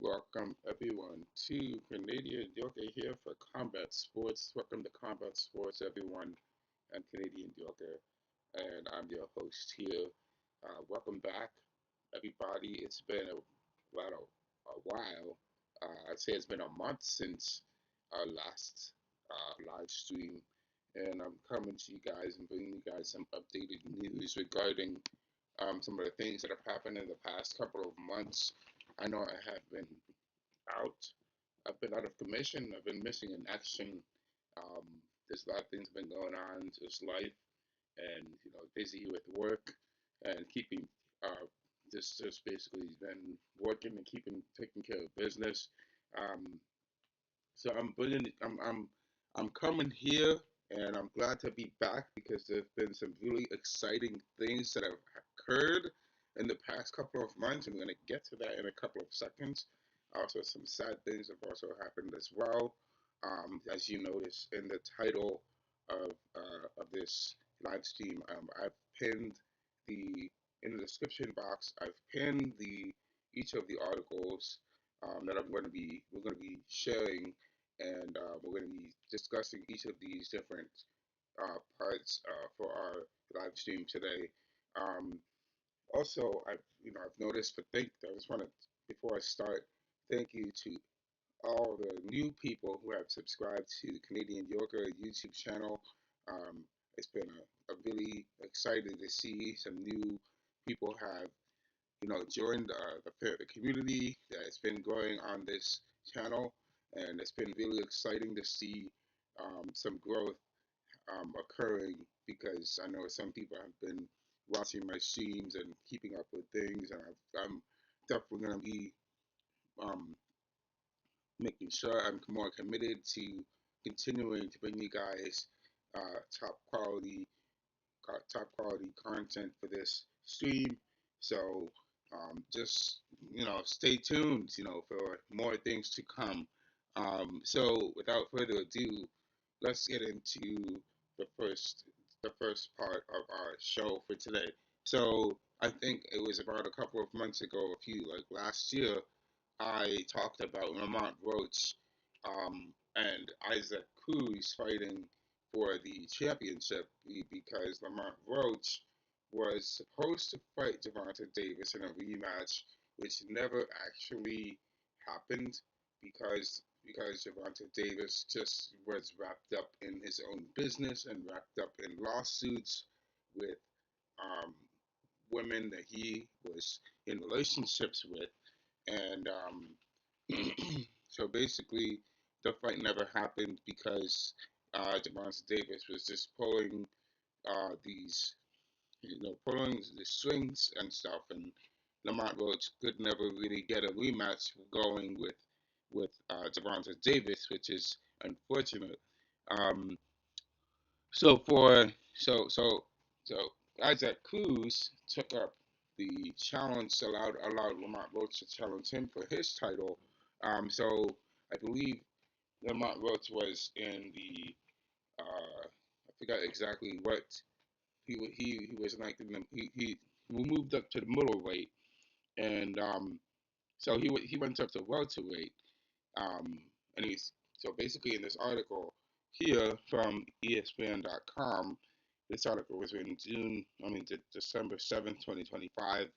Welcome everyone to Canadian Yoga here for Combat Sports. Welcome to Combat Sports, everyone. I'm Canadian Yoga, and I'm your host here. Welcome back, everybody. It's been a while. I'd say it's been a month since our last live stream, and I'm coming to you guys and bringing you guys some updated news regarding some of the things that have happened in the past couple of months. I know I have been out. I've been out of commission. I've been missing in action. Um, there's a lot of things been going on, just life, and busy with work and keeping just basically been working and keeping taking care of business. Um, so I'm coming here, and I'm glad to be back because there's been some really exciting things that have occurred in the past couple of months. I'm going to get to that in a couple of seconds. Also, some sad things have also happened as well. As you notice in the title of this live stream, I've pinned the in the description box. I've pinned the each of the articles that we're going to be sharing, and we're going to be discussing each of these different parts for our live stream today. Um, Also, I've noticed. But I just want to, before I start, thank you to all the new people who have subscribed to the Canadian Yoga YouTube channel. Um, it's been a really excited to see some new people have joined the community that has been growing on this channel, and it's been really exciting to see some growth occurring because I know some people have been watching my streams and keeping up with things, and I'm definitely going to be um, making sure I'm more committed to continuing to bring you guys uh, top quality top quality content for this stream. So just stay tuned, for more things to come. So without further ado, let's get into the first the first part of our show for today. So I think it was about a couple of months ago, a few like last year, I talked about Lamont Roach and Issac Cruz fighting for the championship because Lamont Roach was supposed to fight Gervonta Davis in a rematch, which never actually happened because Gervonta Davis just was wrapped up in his own business and wrapped up in lawsuits with um, women that he was in relationships with, and so basically, the fight never happened because Devonta Davis was just pulling these, pulling the strings and stuff, and Lamont Roach could never really get a rematch going with Devonta Davis, which is unfortunate. Um, so for so Isaac Cruz took up the challenge, allowed Lamont Roach to challenge him for his title. So I believe Lamont Roach was in the I forgot exactly what he was like. He moved up to the middleweight, and so he went up to welterweight. Um, and he's so basically in this article here from ESPN.com. This article was written December 7th, 2025.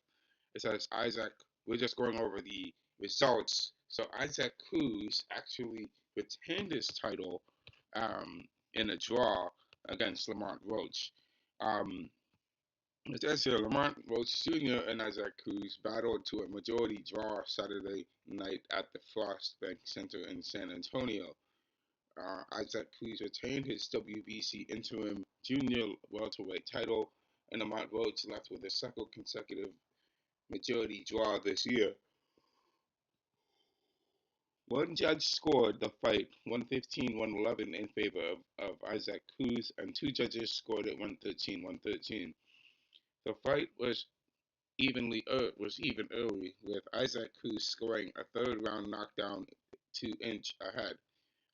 It says Isaac. We're just going over the results. So Isaac Cruz actually retained his title um, in a draw against Lamont Roach. Um, it says here Lamont Roach Jr. and Isaac Cruz battled to a majority draw Saturday night at the Frost Bank Center in San Antonio. Isaac Cruz retained his WBC interim junior welterweight title, and Lamont Roach left with a second consecutive majority draw this year. One judge scored the fight 115-111 in favor of Isaac Cruz, and two judges scored it 113-113. The fight was even early, with Isaac Cruz scoring a third round knockdown to inch ahead.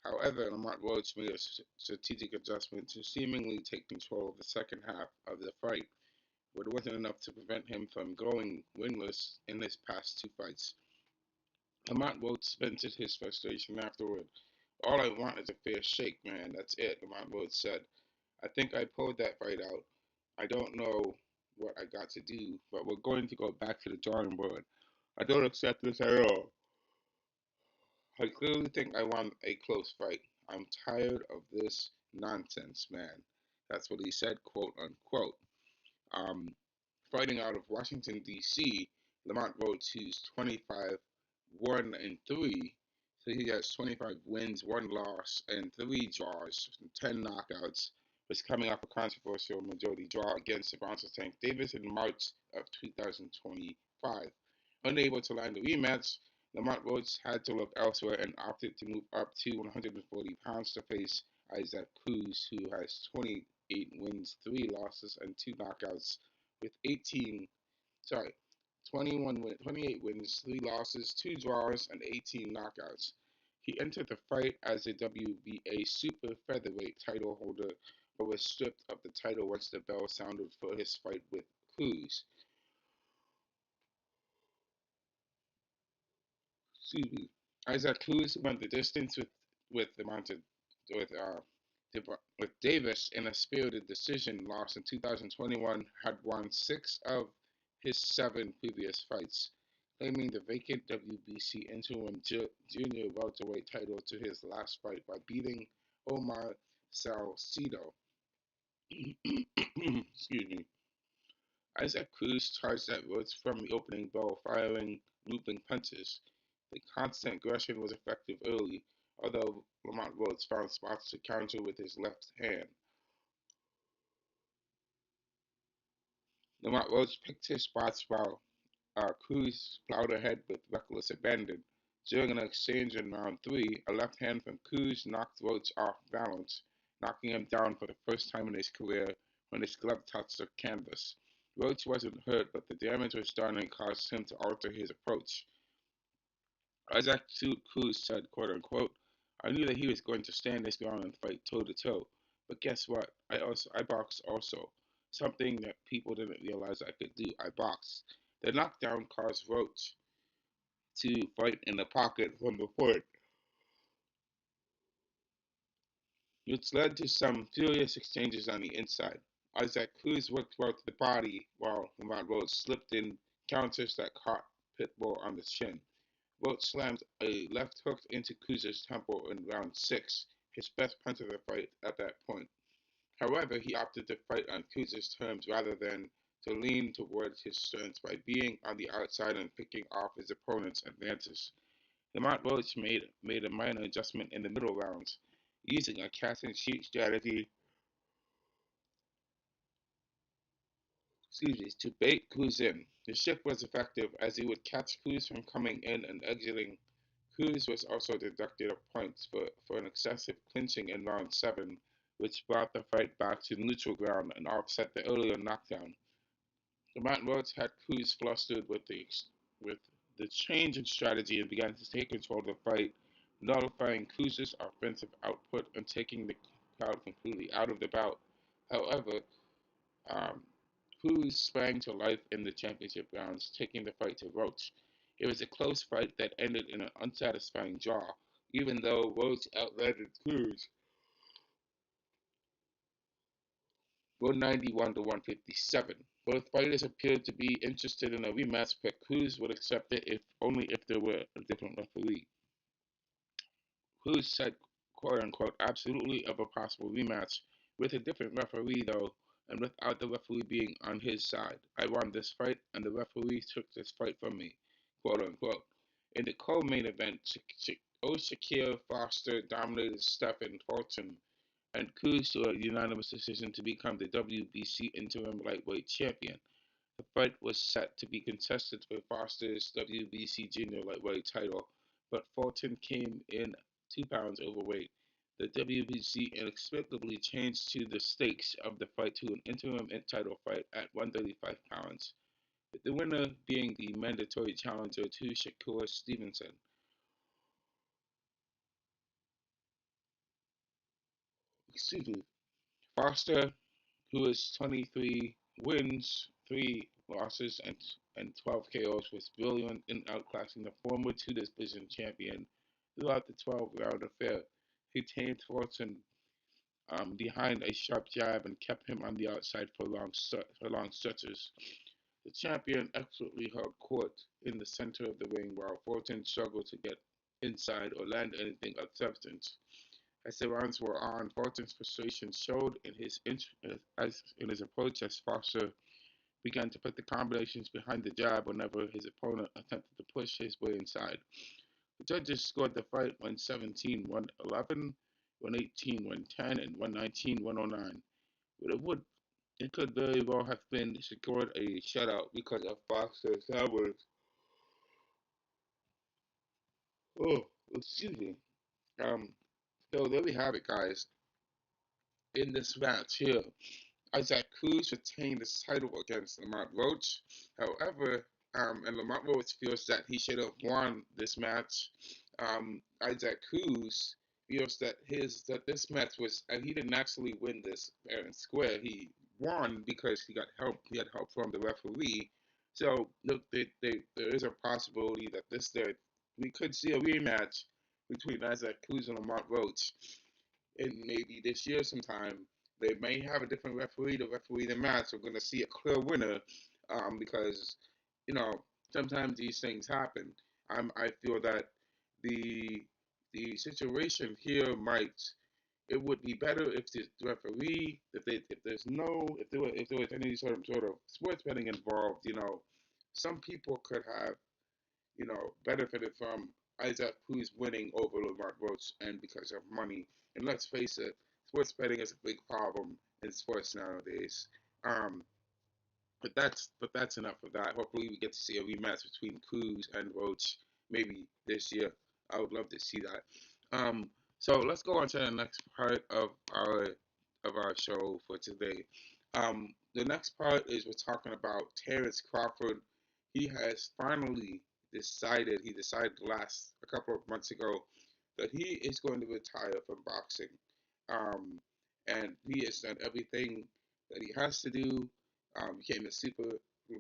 However, Lamont Roach made a strategic adjustment to seemingly take control of the second half of the fight, but it wasn't enough to prevent him from going winless in his past two fights. Lamont Roach vented his frustration afterward. All I want is a fair shake, man. That's it, Lamont Roach said. I think I pulled that fight out. I don't know what I got to do, but we're going to go back to the drawing board. I don't accept this at all. I clearly think I won a close fight. I'm tired of this nonsense, man. That's what he said, quote unquote. Um, Fighting out of Washington, D.C., Lamont Roach, who's 25, 1 and 3. So he has 25 wins, 1 loss, and 3 draws, 10 knockouts. Was coming off a controversial majority draw against Devonta Tank Davis in March of 2025. Unable to land a rematch, Lamont Roach had to look elsewhere and opted to move up to 140 pounds to face Issac Cruz, who has 28 wins, 3 losses, and 2 knockouts with 18, sorry, 28 wins, 3 losses, 2 draws, and 18 knockouts. He entered the fight as a WBA super featherweight title holder, but was stripped of the title once the bell sounded for his fight with Cruz. Excuse me. Issac Cruz went the distance with the mounted with with Davis in a spirited decision loss in 2021. Had won 6 of his 7 previous fights, claiming the vacant WBC interim junior welterweight title to his last fight by beating Omar Salcido. Excuse me. Issac Cruz charged at Rhodes from the opening bell, firing looping punches. The constant aggression was effective early, although Lamont Rhodes found spots to counter with his left hand. Lamont Rhodes picked his spots while Cruz plowed ahead with reckless abandon. During an exchange in round 3, a left hand from Cruz knocked Rhodes off balance, knocking him down for the first time in his career when his glove touched the canvas. Rhodes wasn't hurt, but the damage was done and caused him to alter his approach. Isaac Cruz said, quote unquote, I knew that he was going to stand his ground and fight toe to toe. But guess what? I boxed also. Something that people didn't realize I could do. I boxed. The knockdown caused Roach to fight in the pocket from the foot, which led to some furious exchanges on the inside. Isaac Cruz worked well to the body while Lamont Roach slipped in counters that caught Pitbull on the chin. Roach slammed a left hook into Cruz's temple in round 6, his best punch of the fight at that point. However, he opted to fight on Cruz's terms rather than to lean towards his strengths by being on the outside and picking off his opponent's advances. Lamont Roach made a minor adjustment in the middle rounds, using a catch and shoot strategy to bait Cruz in. The shift was effective as he would catch Cruz from coming in and exiting. Cruz was also deducted of points for an excessive clinching in round 7, which brought the fight back to neutral ground and offset the earlier knockdown. Lamont Roach had Cruz flustered with the change in strategy and began to take control of the fight, nullifying Cruz's offensive output and taking the crowd completely out of the bout. However, um, Cruz sprang to life in the championship rounds, taking the fight to Roach. It was a close fight that ended in an unsatisfying draw, even though Roach outlanded Cruz 191 to 157. Both fighters appeared to be interested in a rematch, but Cruz would accept it if only if there were a different referee. Cruz said, quote unquote, absolutely of a possible rematch with a different referee, though, and without the referee being on his side. I won this fight, and the referee took this fight from me, quote unquote. In the co main event, Shakir Foster dominated Stephen Fulton and Cruz to a unanimous decision to become the WBC interim lightweight champion. The fight was set to be contested for Foster's WBC junior lightweight title, but Fulton came in 2 pounds overweight. The WBC inexplicably changed to the stakes of the fight to an interim title fight at 135 pounds, with the winner being the mandatory challenger to Shakur Stevenson. Excuse me. Foster, who is 23 wins, 3 losses, and and 12 KOs, was brilliant in outclassing the former two-division champion throughout the 12-round affair. He tamed Fulton behind a sharp jab and kept him on the outside for long stretches. The champion expertly held court in the center of the ring while Fulton struggled to get inside or land anything of substance. As the rounds wore on, Fulton's frustration showed in his approach as Foster began to put the combinations behind the jab whenever his opponent attempted to push his way inside. The judges scored the fight 117, 111, 118, 110, and 119, 109. But it could very well have been secured a shutout because of Foster's hammer. Oh, excuse me. Um, so there we have it, guys. In this match here, Issac Cruz retained his title against Lamont Roach. However, and Lamont Roach feels that he should have won this match. Issac Cruz feels that this match was, and he didn't actually win this fair and square. He won because he got help. He had help from the referee. So look, there is a possibility that we could see a rematch between Issac Cruz and Lamont Roach in maybe this year sometime. They may have a different referee to referee the match. We're going to see a clear winner because, you know, sometimes these things happen. I feel that the situation here might it would be better if the referee if there was any sort of sports betting involved. Some people could have benefited from Isaac Cruz winning over Lamont Roach and because of money. And let's face it, sports betting is a big problem in sports nowadays. Um, but that's enough of that. Hopefully, we get to see a rematch between Cruz and Roach maybe this year. I would love to see that. So let's go on to the next part of our show for today. The next part is we're talking about Terrence Crawford. He has finally he decided last a couple of months ago that he is going to retire from boxing. Um, and he has done everything that he has to do. Became a super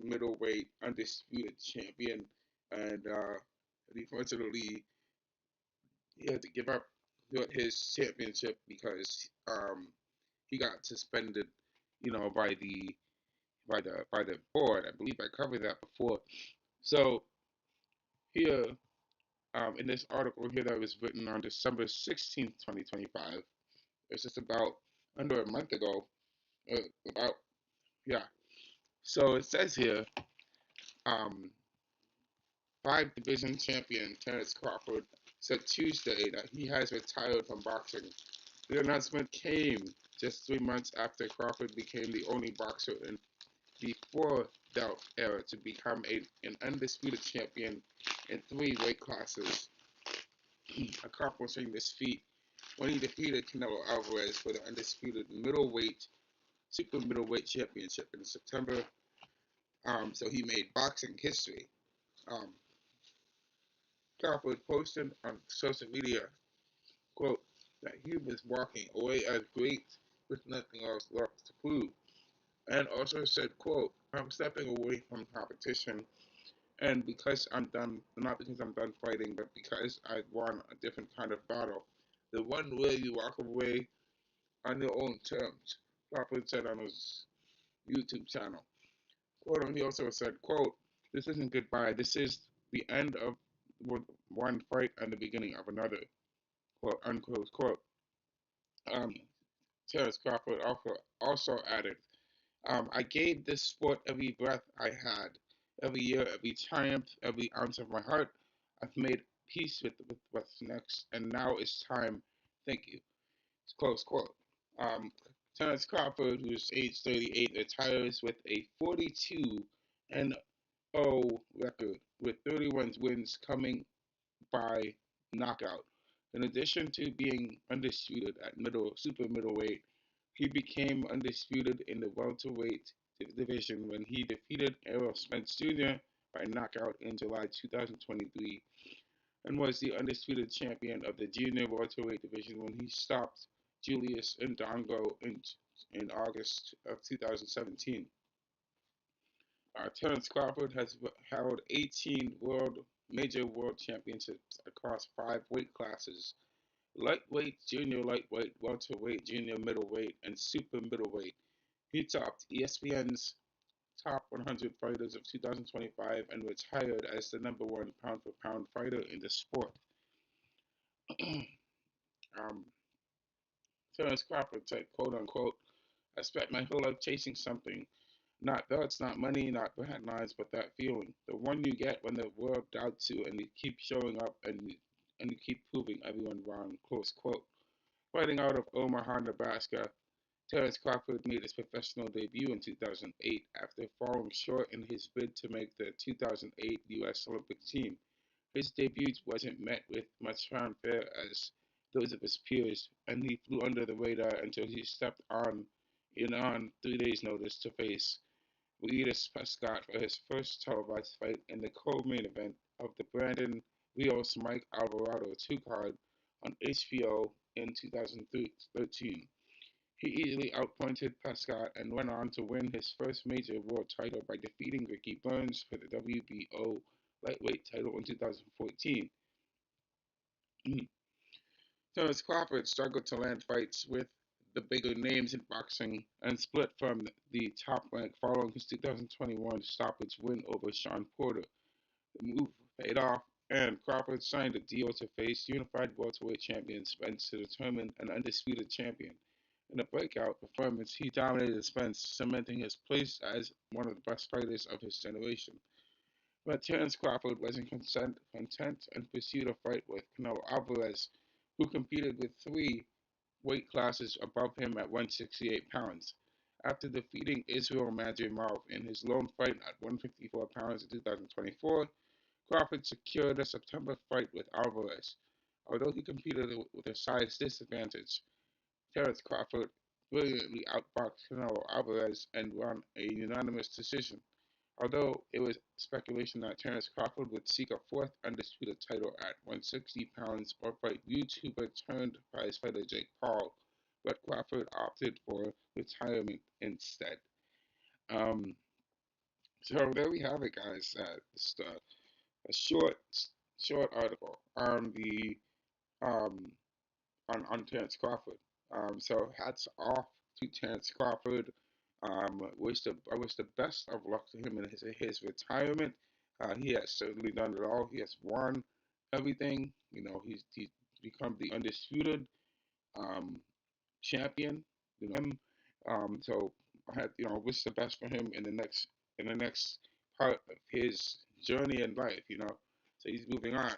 middleweight undisputed champion, and unfortunately, he had to give up his championship because he got suspended, by the board. I believe I covered that before. So here, in this article here that was written on December 16th, 2025, it's just about under a month ago. About yeah. So it says here, um, five division champion Terrence Crawford said Tuesday that he has retired from boxing. The announcement came just 3 months after Crawford became the only boxer in the four belt era to become an undisputed champion in three weight classes, accomplishing this feat when he defeated Canelo Alvarez for the undisputed super middleweight championship in September. So he made boxing history. Um, Crawford posted on social media, quote, that he was walking away as great with nothing else left to prove. And also said, quote, I'm stepping away from competition and because I'm done, not because I'm done fighting, but because I won a different kind of battle. The one where you walk away on your own terms, Crawford said on his YouTube channel. Quote, and he also said, quote, this isn't goodbye, this is the end of one fight and the beginning of another, quote, unquote, quote. Um, Terrence Crawford also added, I gave this sport every breath I had, every year, every triumph, every ounce of my heart. I've made peace with what's next, and now it's time. Thank you. Close quote. Um, Terrence Crawford, who's age 38, retires with a 42 and 0 record, with 31 wins coming by knockout. In addition to being undisputed at super middleweight, he became undisputed in the welterweight division when he defeated Errol Spence Jr. by knockout in July 2023 and was the undisputed champion of the junior welterweight division when he stopped Julius Ndongo in August of 2017. Terrence Crawford has held 18 major world championships across 5 weight classes: lightweight, junior lightweight, welterweight, junior middleweight, and super middleweight. He topped ESPN's Top 100 Fighters of 2025 and retired as the #1 pound-for-pound fighter in the sport. um, Terrence Crawford said, quote unquote, "I spent my whole life chasing something. Not belts, not money, not headlines, but that feeling. The one you get when the world doubts you and you keep showing up and you keep proving everyone wrong," close quote. Fighting out of Omaha, Nebraska, Terrence Crawford made his professional debut in 2008 after falling short in his bid to make the 2008 U.S. Olympic team. His debut wasn't met with much fanfare as those of his peers, and he flew under the radar until he stepped on 3 days' notice to face Louis Prescott for his first televised fight in the co-main event of the Brandon Rios Mike Alvarado 2 card on HBO in 2013. He easily outpointed Prescott and went on to win his first major world title by defeating Ricky Burns for the WBO lightweight title in 2014. Terrence Crawford struggled to land fights with the bigger names in boxing and split from the top rank following his 2021 stoppage win over Sean Porter. The move paid off, and Crawford signed a deal to face unified welterweight champion Spence to determine an undisputed champion. In a breakout performance, he dominated Spence, cementing his place as one of the best fighters of his generation. But Terrence Crawford wasn't content and pursued a fight with Canelo Alvarez, who competed with 3 weight classes above him at 168 pounds. After defeating Israel Madrimov in his lone fight at 154 pounds in 2024, Crawford secured a September fight with Alvarez. Although he competed with a size disadvantage, Terrence Crawford brilliantly outboxed Canelo Alvarez and won a unanimous decision. Although it was speculation that Terrence Crawford would seek a 4th undisputed title at 160 pounds or fight YouTuber turned prize fighter Jake Paul, but Crawford opted for retirement instead. Um, so there we have it, guys. Just a short article on the um, on Terrence Crawford. So hats off to Terrence Crawford. I wish the best of luck to him in his retirement. He has certainly done it all. He has won everything. He's become the undisputed um, champion. So wish the best for him in the next part of his journey in life. So he's moving on.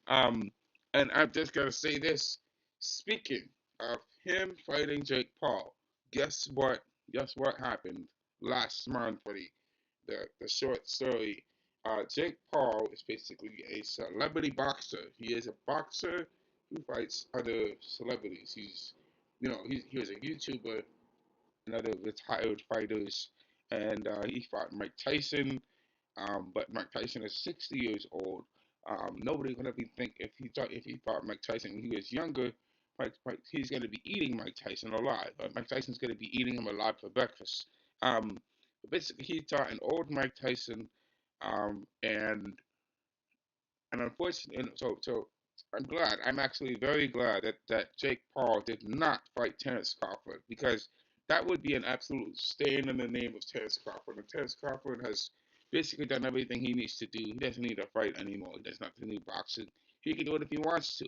Um, and I'm just gonna say this. Speaking of him fighting Jake Paul, guess what? Guess what happened last month for the short story? Jake Paul is basically a celebrity boxer. He is a boxer who fights other celebrities. He was a YouTuber and other retired fighters, and he fought Mike Tyson, but Mike Tyson is 60 years old. Nobody gonna be think if he fought Mike Tyson when he was younger, he's gonna be eating Mike Tyson alive. Mike Tyson's gonna be eating him alive for breakfast. But basically, he fought an old Mike Tyson, and unfortunately, so I'm glad. I'm actually very glad that Jake Paul did not fight Terrence Crawford because that would be an absolute stain in the name of Terrence Crawford. And Terrence Crawford has basically done everything he needs to do. He doesn't need to fight anymore. He doesn't have to do boxing. He can do it if he wants to.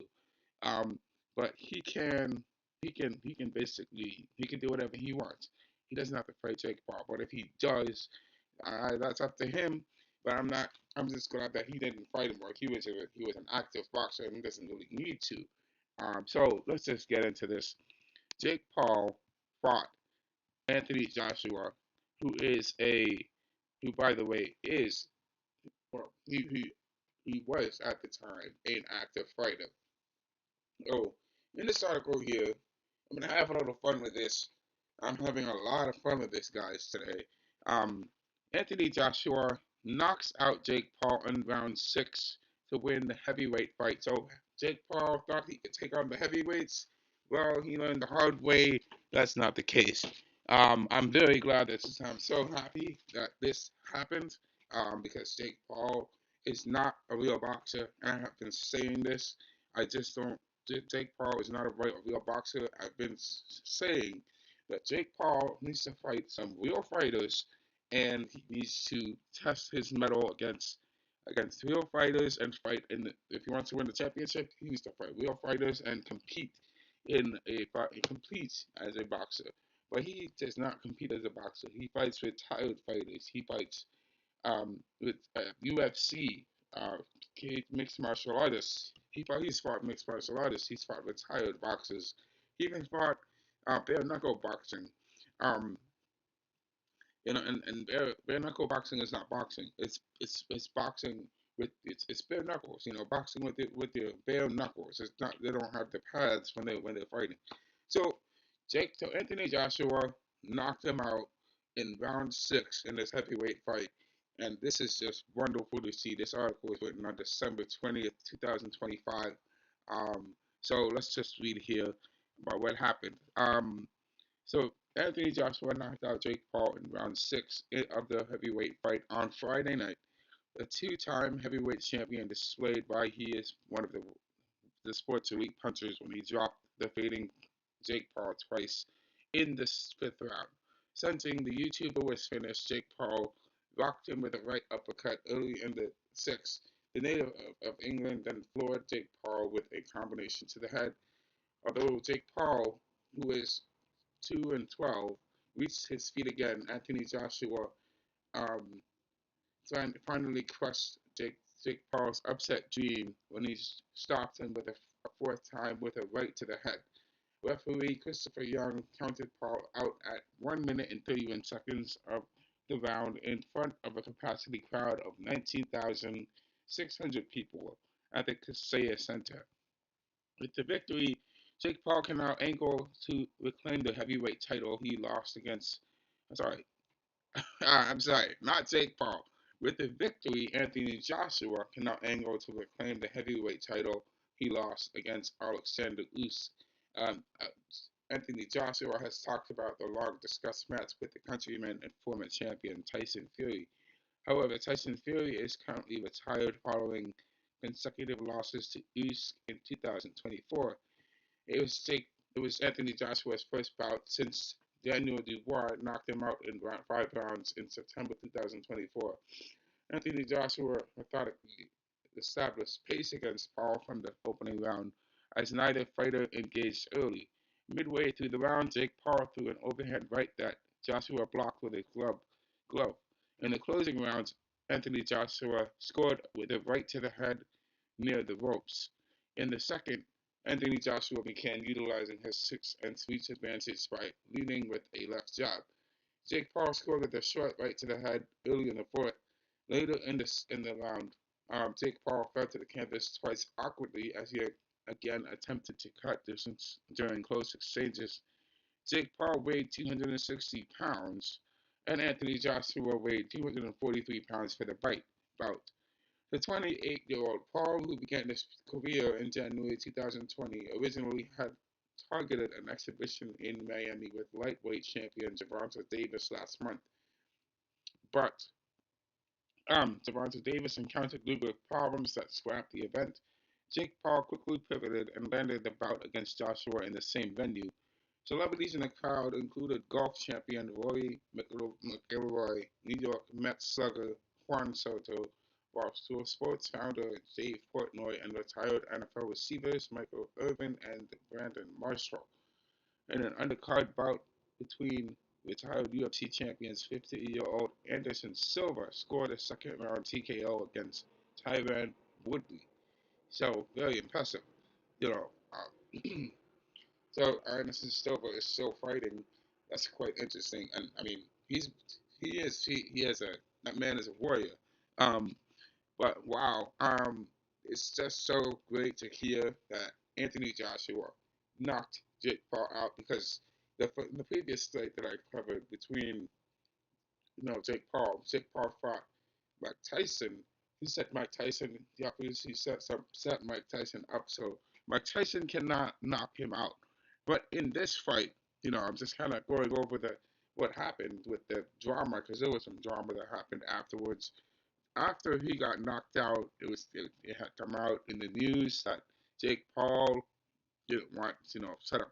Um, but he can do whatever he wants. He doesn't have to fight Jake Paul. But if he does, that's up to him. But I'm not. I'm just glad that he didn't fight him. Like he was an active boxer and he doesn't really need to. So let's just get into this. Jake Paul fought Anthony Joshua, who is who by the way is well he was at the time an active fighter. Oh, in this article here, I'm gonna have a little fun with this. I'm having a lot of fun with this, guys, today. Um, Anthony Joshua knocks out Jake Paul in round 6 to win the heavyweight fight. So Jake Paul thought he could take on the heavyweights. Well, he learned the hard way that's not the case. I'm very glad that I'm so happy that this happened. Because Jake Paul is not a real boxer, and I have been saying this. I just don't. Jake Paul is not a real boxer. I've been saying that Jake Paul needs to fight some real fighters, and he needs to test his mettle against real fighters and fight. If he wants to win the championship, he needs to fight real fighters and compete compete as a boxer. But he does not compete as a boxer. He fights with tired fighters. He fights with UFC, mixed martial artists. He's fought mixed martial artists. He's fought retired boxers. He even fought bare knuckle boxing. Um, and bare knuckle boxing is not boxing. It's boxing with it's bare knuckles. Boxing with your bare knuckles. It's not they don't have the pads when they're fighting. So so Anthony Joshua knocked him out in round 6 in this heavyweight fight. And this is just wonderful to see. This article was written on December 20th, 2025. So let's just read here about what happened. So Anthony Joshua knocked out Jake Paul in round 6 of the heavyweight fight on Friday night. The two-time heavyweight champion displayed why he is one of the sport's elite punchers when he dropped the fading Jake Paul twice in the 5th round. Sensing the YouTuber was finished, Jake Paul rocked him with a right uppercut early in the 6th. The native of England then floored Jake Paul with a combination to the head. Although Jake Paul, who is 2-12, reached his feet again, Anthony Joshua um, finally crushed Jake Paul's upset dream when he stopped him with a fourth time with a right to the head. Referee Christopher Young counted Paul out at 1 minute and 31 seconds of the round in front of a capacity crowd of 19,600 people at the Kaseya Center. With the victory, Jake Paul can now angle to reclaim the heavyweight title he lost against. I'm sorry, I'm sorry, not Jake Paul. With the victory, Anthony Joshua can now angle to reclaim the heavyweight title he lost against Alexander Usyk. Anthony Joshua has talked about the long discussed match with the countryman and former champion Tyson Fury. However, Tyson Fury is currently retired following consecutive losses to Usyk in 2024. It was Jake. It was Anthony Joshua's first bout since Daniel Dubois knocked him out in 5 rounds in September 2024. Anthony Joshua methodically established pace against Paul from the opening round, as neither fighter engaged early. Midway through the round, Jake Paul threw an overhand right that Joshua blocked with a glove. In the closing rounds, Anthony Joshua scored with a right to the head near the ropes. In the second, Anthony Joshua began utilizing his 6 and reach advantage by leading with a left jab. Jake Paul scored with a short right to the head early in the fourth. Later in the round, Jake Paul fell to the canvas twice awkwardly as he again attempted to cut distance during close exchanges. Jake Paul weighed 260 pounds, and Anthony Joshua weighed 243 pounds for the bout. The 28-year-old Paul, who began his career in January 2020, originally had targeted an exhibition in Miami with lightweight champion Gervonta Davis last month. But Gervonta Davis encountered legal problems that scrapped the event. Jake Paul quickly pivoted and landed the bout against Joshua in the same venue. Celebrities in the crowd included golf champion Rory McIlroy, New York Mets slugger Juan Soto, Barstool Sports founder Dave Portnoy, and retired NFL receivers Michael Irvin and Brandon Marshall. In an undercard bout between retired UFC champions, 50-year-old Anderson Silva scored a second round TKO against Tyron Woodley. So, very impressive. You know, so Anderson Silva is still fighting. That's quite interesting. And I mean, he has that man is a warrior. Um, but wow, it's just so great to hear that Anthony Joshua knocked Jake Paul out because the previous fight that I covered between Jake Paul fought Mike Tyson. He set Mike Tyson. He set Mike Tyson up so Mike Tyson cannot knock him out. But in this fight, I'm just kind of going over what happened with the drama, because there was some drama that happened afterwards. After he got knocked out, it had come out in the news that Jake Paul didn't want, set up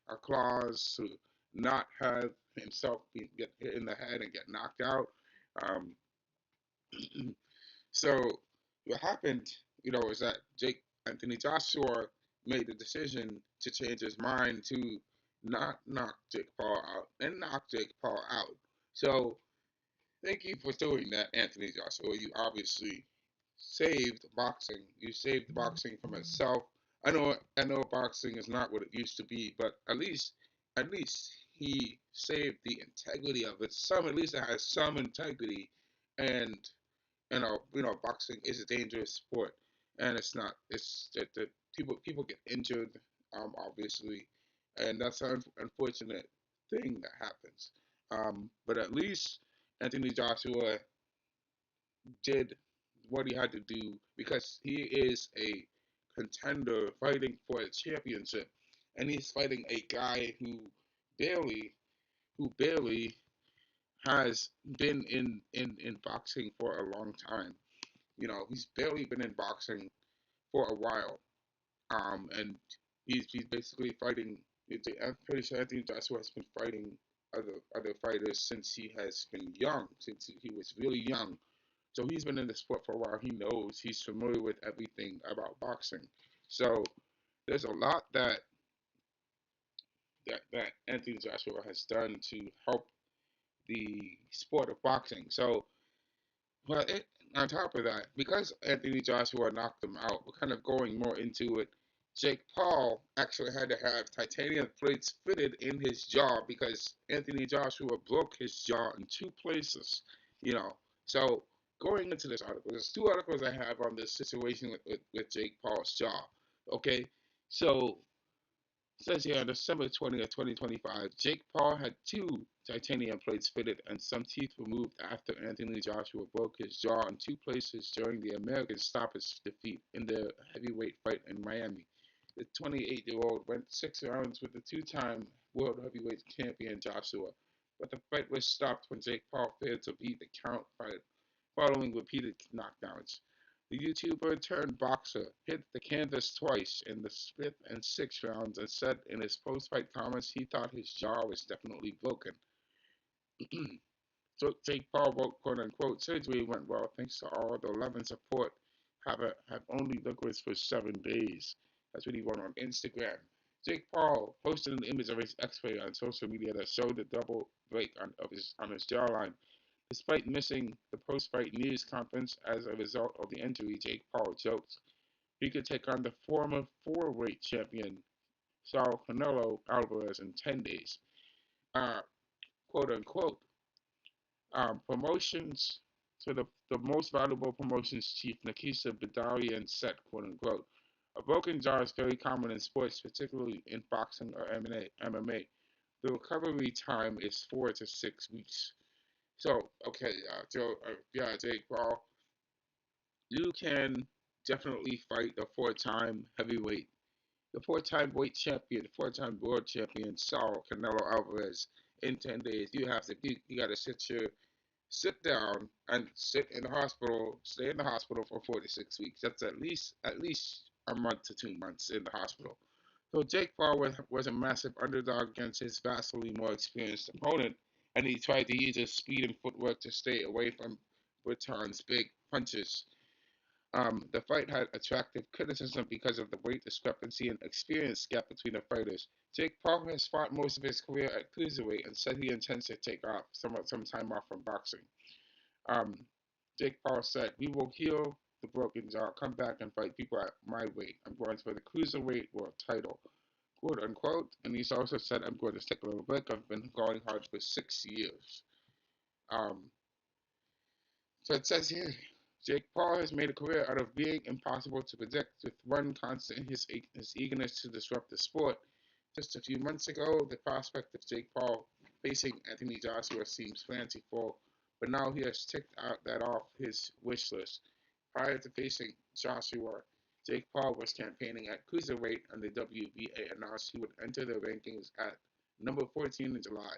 a clause to not have himself get hit in the head and get knocked out. Um, so what happened, is that Jake Anthony Joshua made the decision to change his mind to not knock Jake Paul out and knock Jake Paul out. So thank you for doing that, Anthony Joshua. You obviously saved boxing. You saved boxing from itself. I know boxing is not what it used to be, but at least he saved the integrity of it. At least it has some integrity, and boxing is a dangerous sport, and it's not. It's that the people get injured, obviously, and that's an unfortunate thing that happens. But at least Anthony Joshua did what he had to do because he is a contender fighting for a championship, and he's fighting a guy barely, who barely has been in boxing for a long time. He's barely been in boxing for a while. And he's basically fighting. I'm pretty sure Anthony Joshua has been fighting other fighters since he has been young, since he was really young. So he's been in the sport for a while. He knows. He's familiar with everything about boxing. So there's a lot that Anthony Joshua has done to help the sport of boxing. So, but on top of that, because Anthony Joshua knocked him out, we're kind of going more into it. Jake Paul actually had to have titanium plates fitted in his jaw because Anthony Joshua broke his jaw in two places. You know, so going into this article, there's two articles I have on this situation with Jake Paul's jaw. Okay, so says here on December 20th, 2025, Jake Paul had two titanium plates fitted and some teeth removed after Anthony Joshua broke his jaw in two places during the American stoppage defeat in the heavyweight fight in Miami. The 28-year-old went 6 rounds with the two-time world heavyweight champion Joshua, but the fight was stopped when Jake Paul failed to beat the count fight following repeated knockdowns. The YouTuber turned boxer hit the canvas twice in the fifth and sixth rounds and said in his post-fight comments he thought his jaw was definitely broken. So Jake Paul wrote, quote unquote, surgery went well thanks to all the love and support. Have only liquids for 7 days. That's what he wrote on Instagram. Jake Paul posted an image of his X-ray on social media that showed the double break on his jawline. Despite missing the post-fight news conference as a result of the injury, Jake Paul joked he could take on the former four-weight champion Saul Canelo Alvarez in 10 days. Uh, quote unquote. Promotions to the most valuable promotions chief Nikisa Bedarian said, quote unquote. A broken jaw is very common in sports, particularly in boxing or MMA. The recovery time is 4 to 6 weeks. So, okay, Jake Paul, you can definitely fight the four-time weight champion, the four-time world champion Saul Canelo Alvarez in 10 days. You got to sit down and sit in the hospital, stay in the hospital for 4 to 6 weeks. That's at least a month to 2 months in the hospital. So Jake Paul was a massive underdog against his vastly more experienced opponent, and he tried to use his speed and footwork to stay away from Berton's big punches. The fight had attracted criticism because of the weight discrepancy and experience gap between the fighters. Jake Paul has fought most of his career at cruiserweight and said he intends to take off some time off from boxing. Um, Jake Paul said, "We will heal the broken jaw, come back and fight people at my weight. I'm going for the cruiserweight world title, quote unquote." And he's also said, "I'm going to take a little break. I've been going hard for 6 years." Um, so it says here, Jake Paul has made a career out of being impossible to predict, with one constant his eagerness to disrupt the sport. Just a few months ago, the prospect of Jake Paul facing Anthony Joshua seems fanciful, but now he has ticked that off his wish list. Prior to facing Joshua, Jake Paul was campaigning at cruiserweight, and the WBA announced he would enter the rankings at number 14 in July.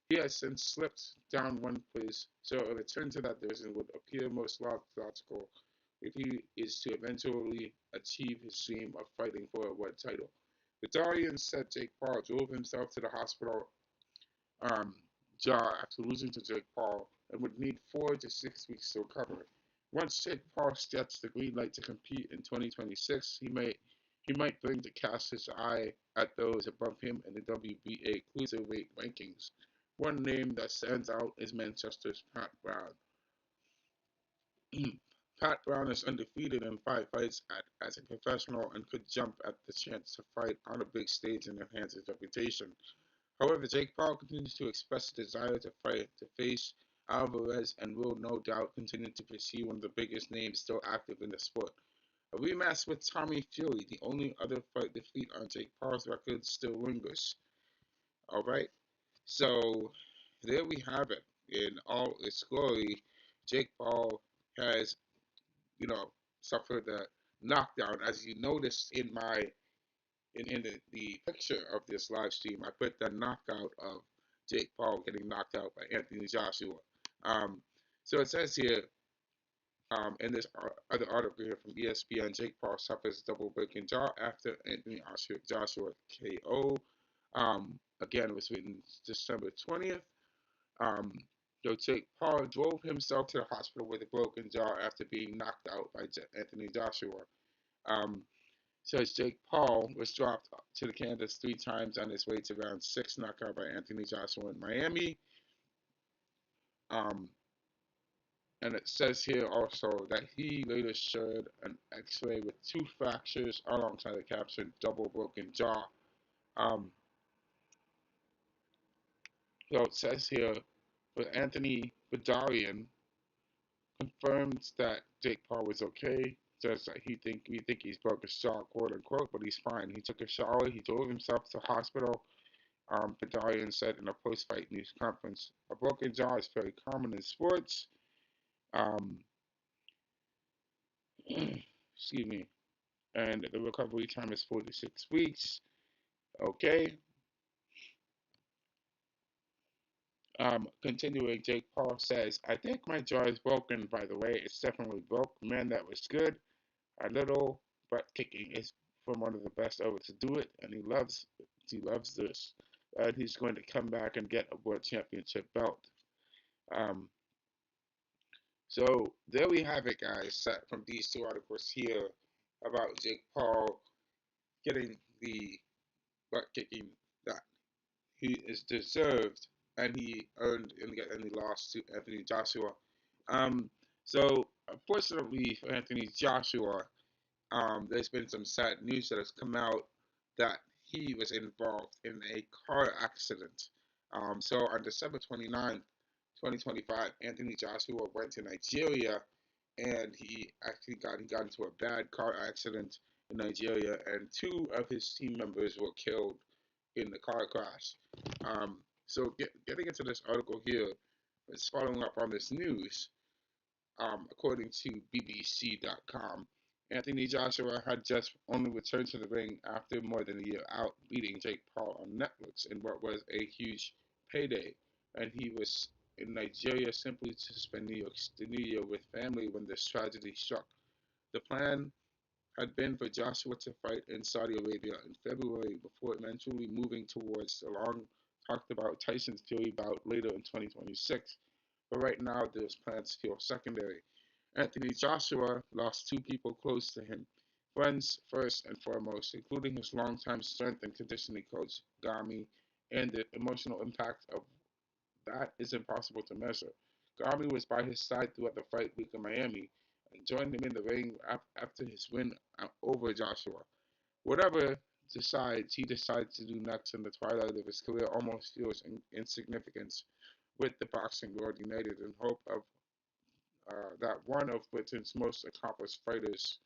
He has since slipped down one quiz, so a return to that division would appear most logical if he is to eventually achieve his dream of fighting for a world title. Vidalian said Jake Paul drove himself to the hospital um, jaw after losing to Jake Paul and would need 4 to 6 weeks to recover. Once Jake Paul gets the green light to compete in 2026, he might bring to cast his eye at those above him in the WBA cruiserweight rankings. One name that stands out is Manchester's Pat Brown. Pat Brown is undefeated in 5 fights as a professional and could jump at the chance to fight on a big stage and enhance his reputation. However, Jake Paul continues to express a desire to fight to face Alvarez and will no doubt continue to pursue one of the biggest names still active in the sport. A rematch with Tommy Fury, the only other fight defeat on Jake Paul's record, still lingers. All right, so there we have it. In all its glory, Jake Paul has, you know, suffered a knockdown, as you noticed in the picture of this live stream. I put the knockout of Jake Paul getting knocked out by Anthony Joshua. Um, so it says here in this other article here from ESPN, Jake Paul suffers double breaking jaw after Anthony Joshua KO. Again, it was written December 20th. Um, so Jake Paul drove himself to the hospital with a broken jaw after being knocked out by Anthony Joshua. Um, Says Jake Paul was dropped to the canvas 3 times on his way to round 6 knockout by Anthony Joshua in Miami. Um, and it says here also that he later shared an x-ray with 2 fractures alongside the caption double broken jaw. So it says here, but Anthony Vidalian confirmed that Jake Paul was okay. Says that we think he's broke his jaw, quote unquote, but he's fine. He took a shower, he drove himself to the hospital. Vidalian said in a post-fight news conference, a broken jaw is very common in sports. Um, excuse me. And the recovery time is 4 to 6 weeks. Okay. Continuing, Jake Paul says, I think my jaw is broken, by the way. It's definitely broke. Man, that was good. A little butt kicking is from one of the best ever to do it, and he loves this. And he's going to come back and get a world championship belt. Um, so there we have it, guys, set from these 2 articles here about Jake Paul getting the butt kicking that he is deserved, and he earned and he lost to Anthony Joshua. Um, so unfortunately for Anthony Joshua, there's been some sad news that has come out that he was involved in a car accident. So on December 29th, 2025, Anthony Joshua went to Nigeria and he got into a bad car accident in Nigeria, and 2 of his team members were killed in the car crash. So getting into this article here, it's following up on this news. According to BBC.com, Anthony Joshua had just only returned to the ring after more than a year out, beating Jake Paul on Netflix in what was a huge payday, and he was in Nigeria simply to spend the New Year with family when this tragedy struck. The plan had been for Joshua to fight in Saudi Arabia in February before eventually moving towards the long talked about Tyson Fury bout later in 2026. But right now, those plans feel secondary. Anthony Joshua lost 2 people close to him, friends first and foremost, including his longtime strength and conditioning coach, Gami, and the emotional impact of that is impossible to measure. Gami was by his side throughout the fight week in Miami and joined him in the ring after his win over Joshua. Whatever he decides to do next in the twilight of his career almost feels insignificance with the boxing world united in hope of that one of Britain's most accomplished fighters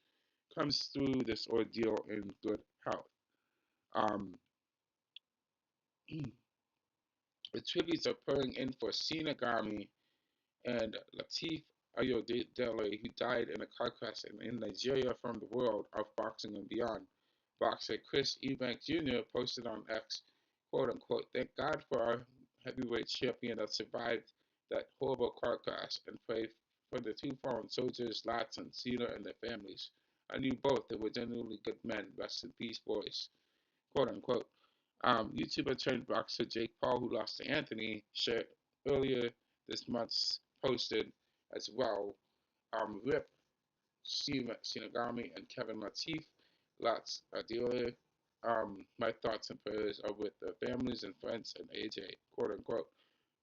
comes through this ordeal in good health. Um, the tributes are pouring in for Sina Gami and Latif Ayodele, who died in a car crash in Nigeria, from the world of boxing and beyond. Boxer Chris Eubank Jr. posted on X, quote unquote, thank God for our heavyweight champion that survived that horrible car crash, and pray for the two fallen soldiers, Lots and Cena, and their families. I knew both. They were genuinely good men. Rest in peace, boys. Quote unquote. YouTuber turned boxer Jake Paul, who lost to Anthony, shared earlier this month, posted as well. Rip Shinigami and Kevin Latif. Lots dealer. My thoughts and prayers are with the families and friends and AJ, quote unquote.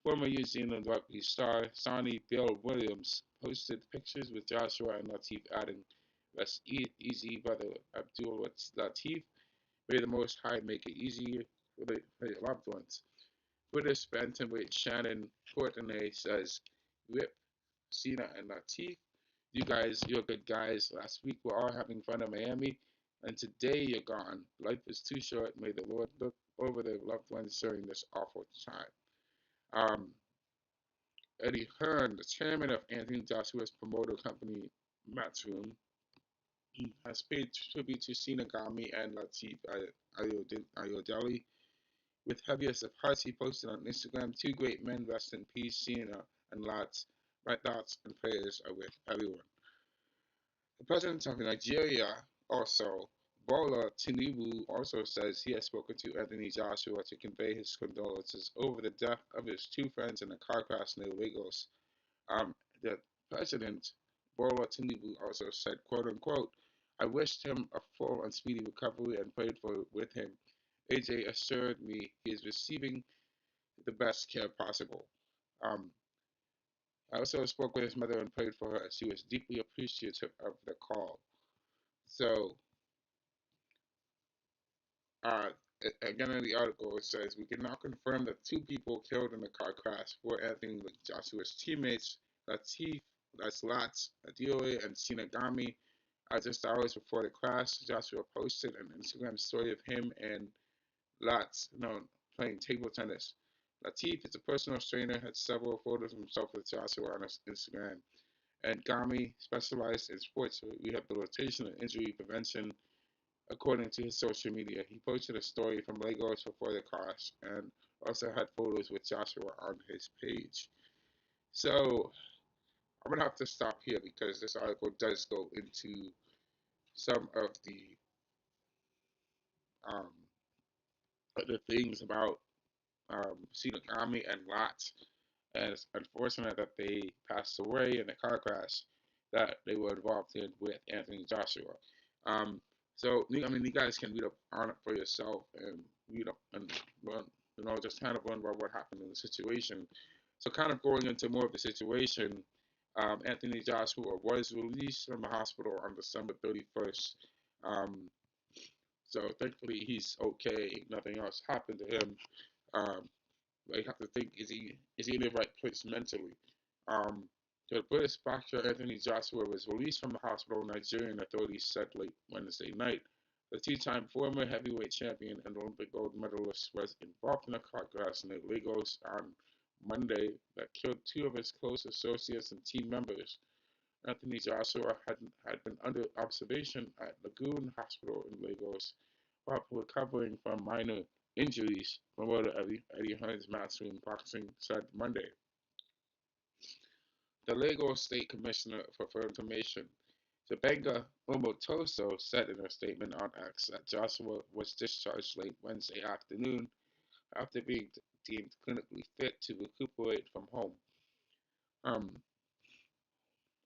Former New Zealand rugby star Sonny Bill Williams posted pictures with Joshua and Latif, adding, "Rest easy, brother Abdul Latif. May the Most High make it easier for your loved ones." British bantamweight Shannon Courtenay says, "Rip Cena and Latif. You guys, you're good guys. Last week we're all having fun in Miami, and today you're gone. Life is too short. May the Lord look over their loved ones during this awful time." Um, Eddie Hearn, the chairman of Anthony Joshua's promoter company, Matchroom, has paid tribute to Sinagami and Latif Ayodele. With heaviest of hearts, he posted on Instagram, "Two great men, rest in peace, Sina and Lots. My thoughts and prayers are with everyone." The president of Nigeria, also, Bola Tinubu, also says he has spoken to Anthony Joshua to convey his condolences over the death of his two friends in a car crash near Lagos. The president, Bola Tinubu, also said, quote unquote, "I wished him a full and speedy recovery and prayed with him. AJ assured me he is receiving the best care possible. Um, I also spoke with his mother and prayed for her. She was deeply appreciative of the call." So, uh, again in the article, it says, "We can now confirm that two people killed in the car crash were Anthony Joshua's teammates, Latif, that's Lats, Adioye, and Sinagami. Just hours before the crash, Joshua posted an Instagram story of him and Lats, playing table tennis. Latif is a personal trainer, had several photos of himself with Joshua on his Instagram. And Gami specialized in sports rehabilitation and injury prevention, according to his social media. He posted a story from Lagos before the crash and also had photos with Joshua on his page. So I'm gonna have to stop here because this article does go into some of um, the things about Sinagami and Lots. And it's unfortunate that they passed away in a car crash that they were involved in with Anthony Joshua. Um, so, I mean, you guys can read up on it for yourself and read up and learn, just kind of learn about what happened in the situation. So, kind of going into more of the situation, Anthony Joshua was released from the hospital on December 31st. Um, so, thankfully, he's okay. Nothing else happened to him. Um, I have to think, is he in the right place mentally? Um, the British boxer Anthony Joshua was released from the hospital, Nigerian authorities said late Wednesday night. The two-time former heavyweight champion and Olympic gold medalist was involved in a car crash near Lagos on Monday that killed two of his close associates and team members. Anthony Joshua had been under observation at Lagoon Hospital in Lagos while recovering from minor injuries, promoter Eddie Hearn's Matchroom Boxing said Monday. The Lagos State Commissioner for Information, Zabenga Omotoso, said in a statement on X that Joshua was discharged late Wednesday afternoon after being deemed clinically fit to recuperate from home. Um,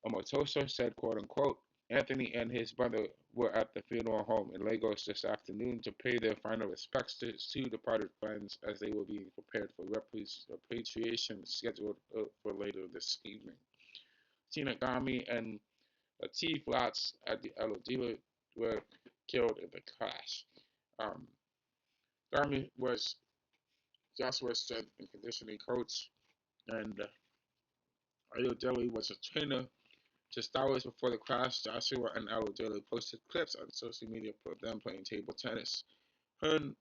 Omotoso said, quote unquote, "Anthony and his brother were at the funeral home in Lagos this afternoon to pay their final respects to his two departed friends as they were being prepared for repatriation scheduled for later this evening." Sinagami and Latif Lots at the Elodila were killed in the crash. Um, Gami was Joshua's strength and conditioning coach, and Ayodele was a trainer. Just hours before the crash, Joshua and Alodele posted clips on social media of them playing table tennis. Hearn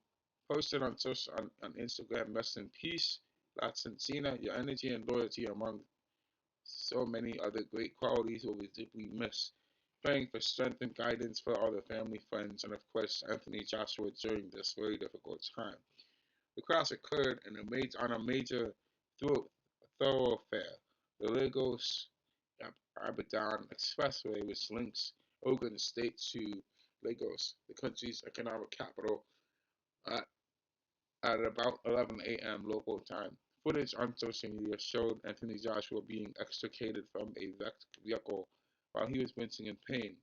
posted on Instagram, "Rest in peace, Lots and Cena. Your energy and loyalty among so many other great qualities will be deeply missed. Praying for strength and guidance for all the family, friends, and of course Anthony Joshua during this very difficult time." The crash occurred on a major thoroughfare, the Lagos Ibadan Expressway, which links Ogun State to Lagos, the country's economic capital, at, at about 11 a.m. local time. Footage on social media showed Anthony Joshua being extricated from a wrecked vehicle while he was wincing in pain.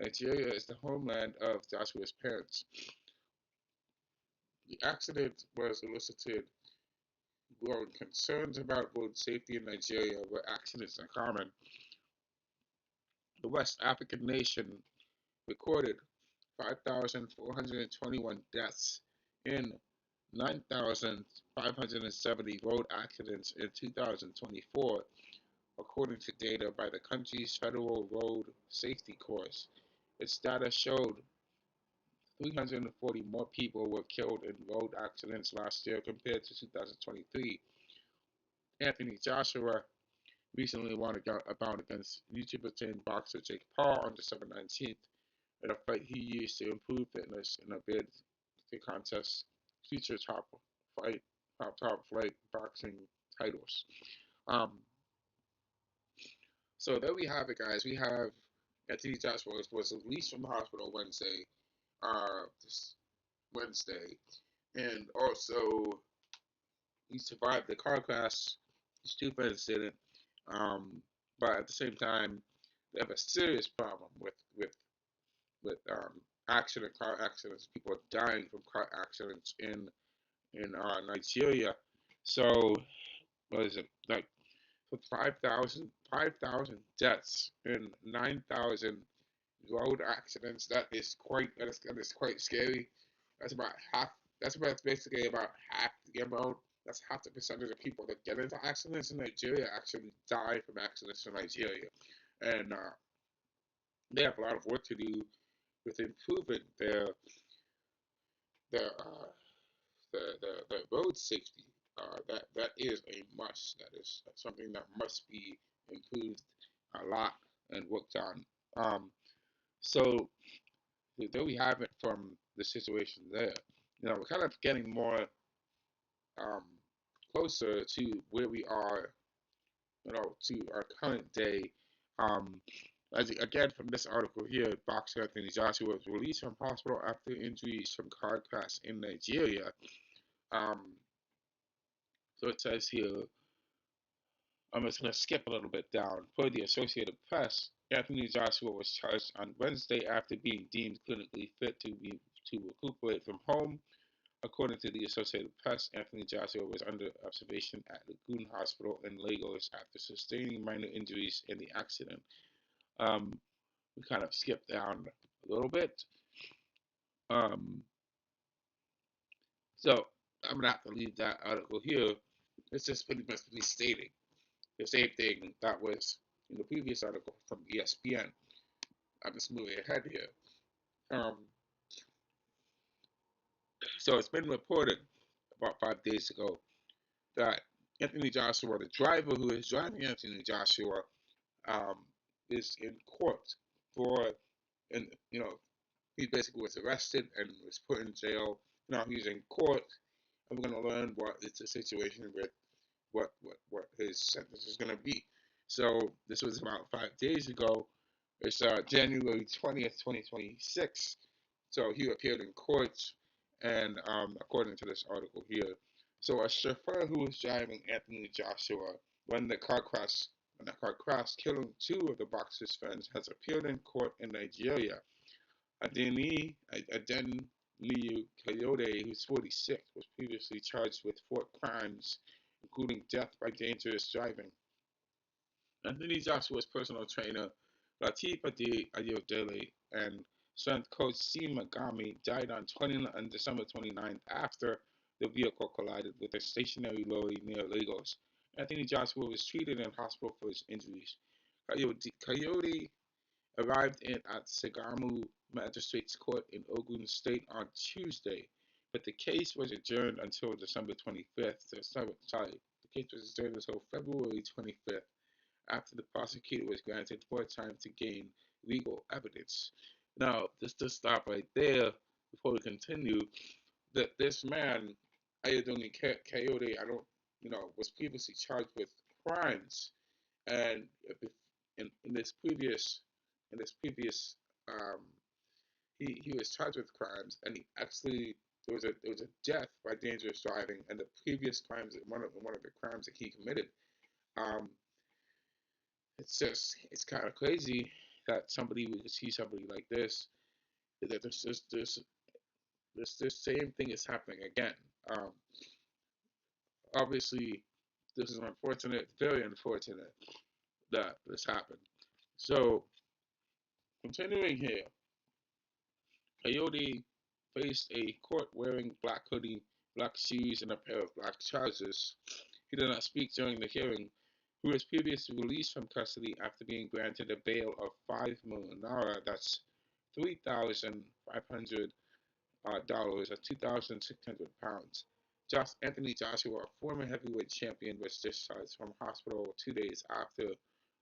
Nigeria is the homeland of Joshua's parents. The accident was elicited growing concerns about road safety in Nigeria, where accidents are common. The West African nation recorded 5,421 deaths in 9,570 road accidents in 2024, according to data by the country's Federal Road Safety Course. Its data showed 340 more people were killed in road accidents last year compared to 2023. Anthony Joshua recently won a bout against YouTuber-turned boxer Jake Paul on December 19th in a fight he used to improve fitness in a bid to contest future top flight boxing titles. Um, so there we have it, guys. We have Anthony Joshua was released from the hospital this Wednesday, and also he survived the car crash. His two friends didn't, but at the same time, they have a serious problem with car accidents. People are dying from car accidents in Nigeria. So what is it like? With 5,000 deaths and 9,000 road accidents. That is quite scary. That's about half. That's basically about half the amount. That's half the percentage of people that get into accidents in Nigeria actually die from accidents in Nigeria, and they have a lot of work to do with improving their the road safety. That is a must. That is something that must be improved a lot and worked on. So there we have it from the situation there. We're kind of getting more um, closer to where we are, to our current day. Um, again, from this article here, boxer Anthony Joshua was released from hospital after injuries from car crash in Nigeria. Um, so it says here, I'm just going to skip a little bit down. Per the Associated Press, Anthony Joshua was charged on Wednesday after being deemed clinically fit to recuperate from home. According to the Associated Press, Anthony Joshua was under observation at Lagoon Hospital in Lagos after sustaining minor injuries in the accident. We kind of skipped down a little bit. So I'm going to have to leave that article here. It's just pretty much restating the same thing that was in the previous article from ESPN. I'm just moving ahead here. Um, so it's been reported about 5 days ago that Anthony Joshua, the driver who is driving Anthony Joshua, um, is in court for, and he basically was arrested and was put in jail. Now he's in court, and we're going to learn what it's a situation with what his sentence is going to be. So this was about 5 days ago. It's January 20th, 2026. So he appeared in court, and according to this article here, so a chauffeur who was driving Anthony Joshua when the car crashed, killing two of the boxer's friends, has appeared in court in Nigeria. Adeniyi Kayode, who's 46, was previously charged with 4 crimes, including death by dangerous driving. Anthony Joshua's personal trainer, Lateef Ayodele, and strength coach Seema Gami died on December 29th after the vehicle collided with a stationary lorry near Lagos. Anthony Joshua was treated in hospital for his injuries. Kayode arrived at Sagamu Magistrates Court in Ogun State on Tuesday, but the case was adjourned until December 25th. The case was adjourned until February 25th after the prosecutor was granted more time to gain legal evidence. Now, just to stop right there before we continue, that this man Ayodoni Coyote, was previously charged with crimes, and in this previous, um, he was charged with crimes, and he actually there was a death by dangerous driving, and the previous crimes, one of the crimes that he committed, um, it's kind of crazy that somebody would see somebody like this, that this same thing is happening again. Um, Obviously, this is unfortunate, very unfortunate that this happened. So, continuing here, Coyote faced a court wearing black hoodie, black shoes, and a pair of black trousers. He did not speak during the hearing. He was previously released from custody after being granted a bail of $5 million. That's $3,500 dollars, or 2,600 pounds. Anthony Joshua, a former heavyweight champion, was discharged from hospital 2 days after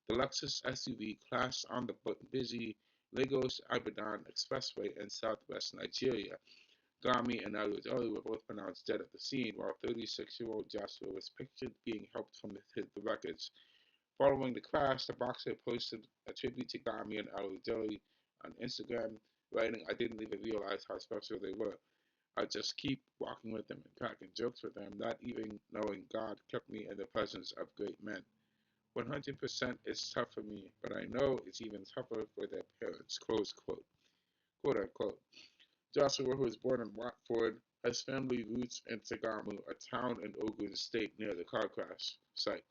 the Lexus SUV crashed on the busy Lagos-Ibadan Expressway in southwest Nigeria. Gami and Ayodele were both pronounced dead at the scene, while 36-year-old Joshua was pictured being helped from the wreckage. Following the crash, the boxer posted a tribute to Gami and Ayodele on Instagram, writing, "I didn't even realize how special they were. I just keep walking with them and cracking jokes with them, not even knowing God kept me in the presence of great men. 100% is tough for me, but I know it's even tougher for their parents." Close quote. Quote unquote. Joshua, who was born in Watford, has family roots in Tagamu, a town in Ogun State near the car crash site.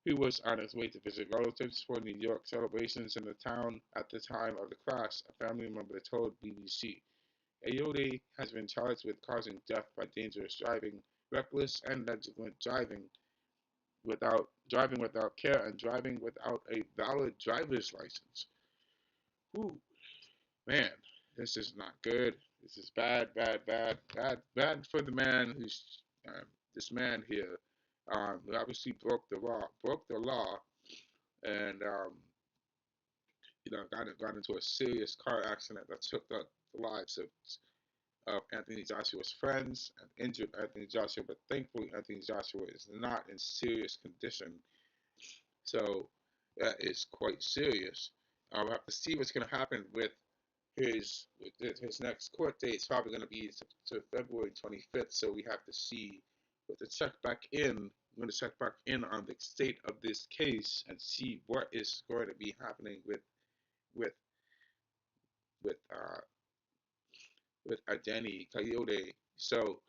He was on his way to visit relatives for New York celebrations in the town at the time of the crash, a family member told BBC. Ayoade has been charged with causing death by dangerous driving, reckless and negligent driving without care, and driving without a valid driver's license. Whew, man, this is not good. This is bad, bad, bad, bad, bad for the man who's this man here. Who obviously broke the law, and got into a serious car accident that took the lives of Anthony Joshua's friends and injured Anthony Joshua, but thankfully Anthony Joshua is not in serious condition. So that is quite serious. We'll have to see what's going to happen with his next court date. It's probably going to be to February 25th. So we have to see. To check back in. I'm going to check back in on the state of this case and see what is going to be happening with with uh, with Adani Coyote. So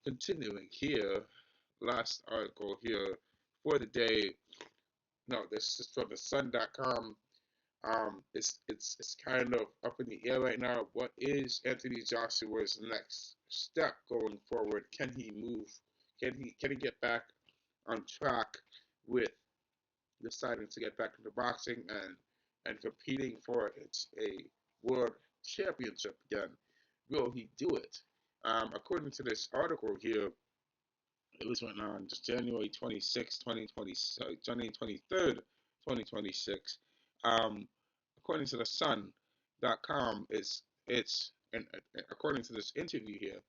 continuing here, last article here for the day. No, this is from the Sun.com. It's kind of up in the air right now. What is Anthony Joshua's next step going forward? Can he move? Can he get back on track with deciding to get back into boxing and competing for a world championship again? Will he do it? According to this article here, it was written on just January 26, 2020, January 23rd, 2026. Um, According to the Sun.com, it's and according to this interview here,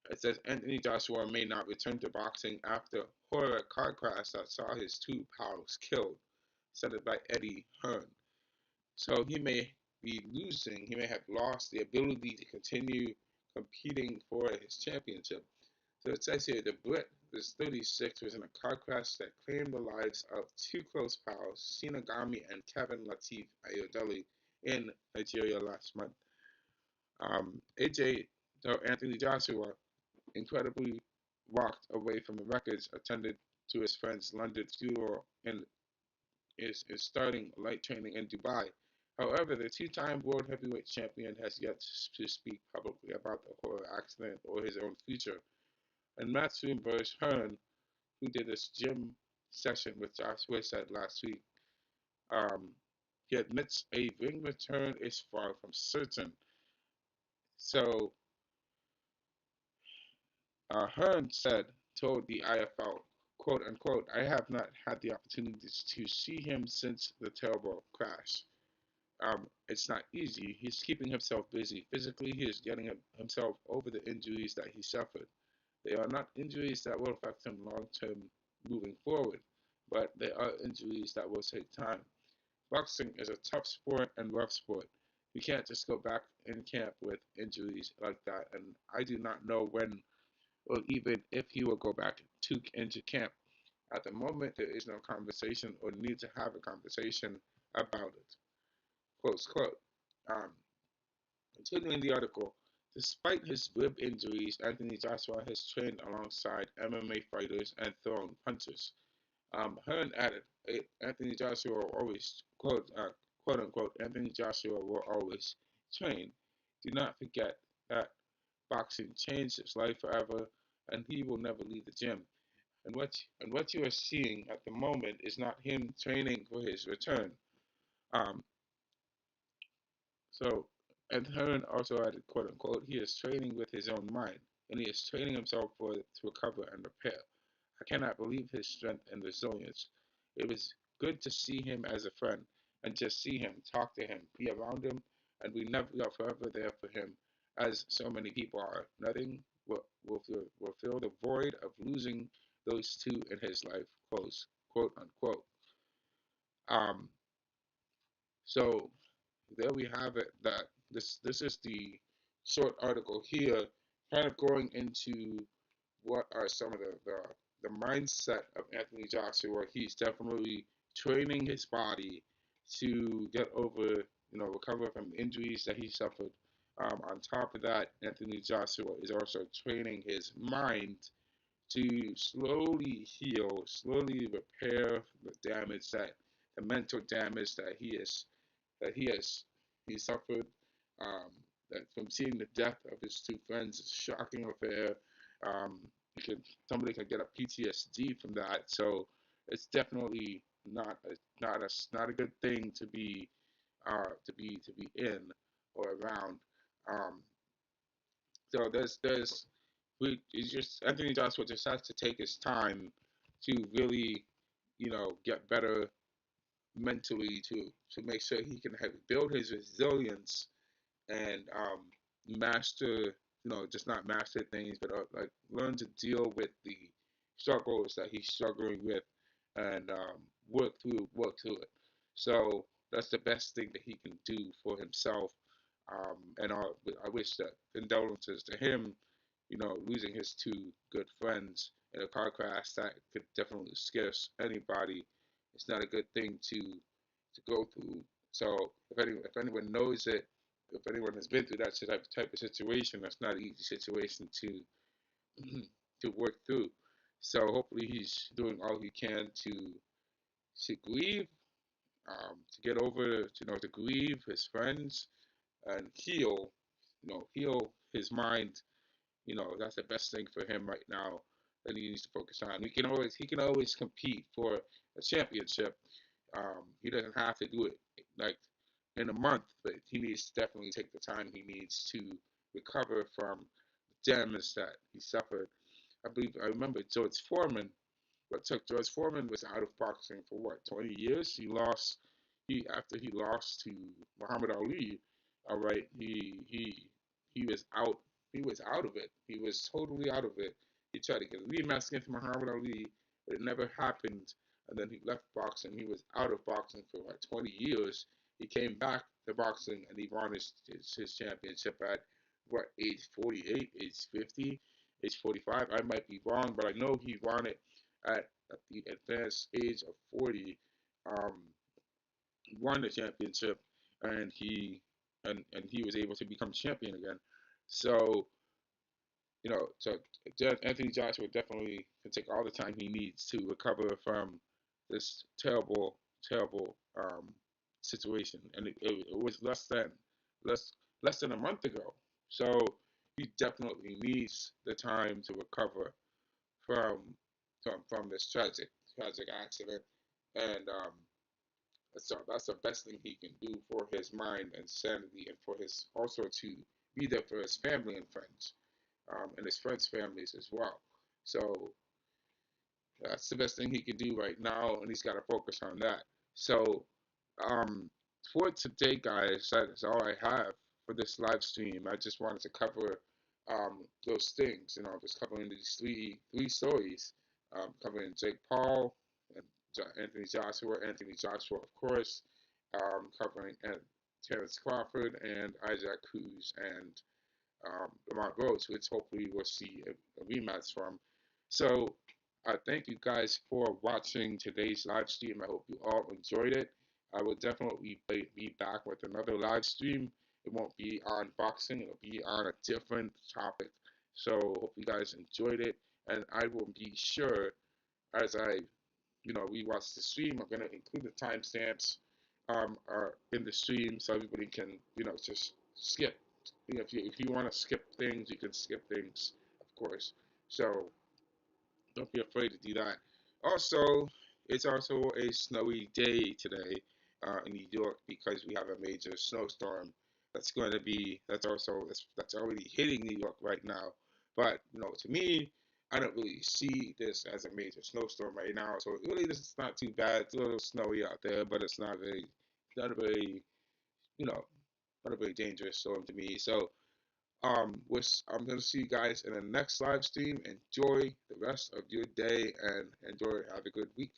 it says Anthony Joshua may not return to boxing after horror car crash that saw his two pals killed, said it by Eddie Hearn. So he may have lost the ability to continue competing for his championship. So it says here the Brit, this 36, was in a car crash that claimed the lives of two close pals, Sinagami and Kevin Latif Ayodele, in Nigeria last month. AJ, though Anthony Joshua, incredibly walked away from the wreckage, attended to his friend's London funeral, and is starting light training in Dubai. However, the two-time world heavyweight champion has yet to speak publicly about the horror accident or his own future. And Matthew Burris Hearn, who did this gym session with Joshua, said last week, um, he admits a ring return is far from certain. So Hearn told the IFL, quote unquote, "I have not had the opportunity to see him since the terrible crash. It's not easy. He's keeping himself busy. Physically, he is getting himself over the injuries that he suffered. They are not injuries that will affect him long term moving forward, but they are injuries that will take time. Boxing is a tough sport and rough sport. You can't just go back in camp with injuries like that. And I do not know when or even if he will go back into camp. At the moment, there is no conversation or need to have a conversation about it. Close quote. Um, Continuing the article, despite his rib injuries, Anthony Joshua has trained alongside MMA fighters and thrown punches. Hearn added, Anthony Joshua will always, quote unquote, Anthony Joshua will always train. Do not forget that boxing changed his life forever, and he will never leave the gym. And what you are seeing at the moment is not him training for his return. Um, so, and Hearn also added, quote unquote, he is training with his own mind, and he is training himself to recover and repair. I cannot believe his strength and resilience. It was good to see him as a friend and just see him, talk to him, be around him, and we are forever there for him, as so many people are. Nothing will fill the void of losing those two in his life, close, quote unquote. Um, so there we have it. That this is the short article here, kind of going into what are some of the mindset of Anthony Joshua. He's definitely training his body to get over, recover from injuries that he suffered. On top of that, Anthony Joshua is also training his mind to slowly heal, slowly repair the damage the mental damage that he suffered. Um, that from seeing the death of his two friends is a shocking affair. Um, you can Somebody can get a PTSD from that, so it's definitely not a good thing to be in or around. Um, so it's just Anthony Joshua just has to take his time to really, get better mentally to make sure he can build his resilience and master, just not master things, but like learn to deal with the struggles that he's struggling with and work through it. So that's the best thing that he can do for himself. And I wish that condolences to him, losing his two good friends in a car crash that could definitely scare anybody. It's not a good thing to go through. So if anyone knows it, if anyone has been through that type of situation, that's not an easy situation to to work through. So hopefully he's doing all he can to grieve, to get over, to grieve his friends and heal his mind. That's the best thing for him right now that he needs to focus on. He can always compete for a championship. He doesn't have to do it like in a month, but he needs to definitely take the time he needs to recover from the damage that he suffered. I remember George Foreman. What took George Foreman was out of boxing for what, 20 years? After he lost to Muhammad Ali. All right, he was out. He was out of it. He was totally out of it. He tried to get a rematch against Muhammad Ali, but it never happened. And then he left boxing. He was out of boxing for like 20 years. He came back to boxing and he won his championship at what, age 48, age 50, age 45. I might be wrong, but I know he won it at the advanced age of 40. Um, won the championship, and he was able to become champion again. So so Anthony Joshua definitely can take all the time he needs to recover from this terrible, terrible situation, and it was less less than a month ago. So he definitely needs the time to recover from from this tragic accident, and so that's the best thing he can do for his mind and sanity, and for his also to be there for his family and friends, and his friends' families as well. So that's the best thing he can do right now, and he's got to focus on that. So um, for today, guys, that is all I have for this live stream. I just wanted to cover those things. Just covering these three stories, covering Jake Paul and Anthony Joshua, of course, covering Terrence Crawford and Issac Cruz and Lamont Roach, which hopefully we'll see a rematch from. So I thank you guys for watching today's live stream. I hope you all enjoyed it. I will definitely be back with another live stream. It won't be on boxing, it'll be on a different topic. So hope you guys enjoyed it. And I will be sure as I rewatch the stream, I'm gonna include the timestamps in the stream so everybody can, just skip. If you want to skip things, you can skip things, of course. So don't be afraid to do that. Also, it's also a snowy day today in New York because we have a major snowstorm that's already hitting New York right now. But to me, I don't really see this as a major snowstorm right now. So really, this is not too bad. It's a little snowy out there, but it's not a very, you know, not a very dangerous storm to me. So I'm gonna see you guys in the next live stream. Enjoy the rest of your day and enjoy. Have a good week.